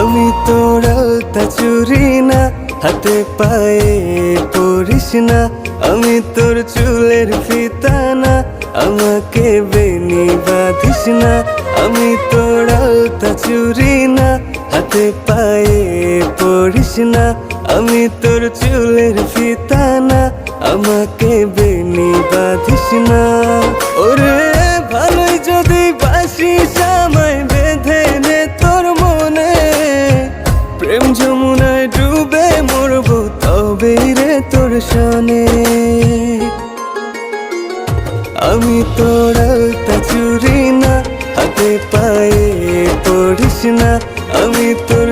আমি তোর আলতা চুরি না, হাতে পায়ে পরিস না। আমি তোর চুলের ফিতা না, আমাকে বেনি বাঁধিস না। আমি তোর আলতা চুরি না, হাতে পায়ে পরিস না। আমি তোর চুলের ফিতা না, আমাকে বেনি বাঁধিস না। ওরে ভালোই যদি বাসিস আমায় বেঁধে নে তোর মনে, প্রেম যমুনায় ডুবে মরবো তবে রে তোর সনে। আমি তোর আলতা চুরি না, হাতে পায়ে পড়িস না। আমি তোর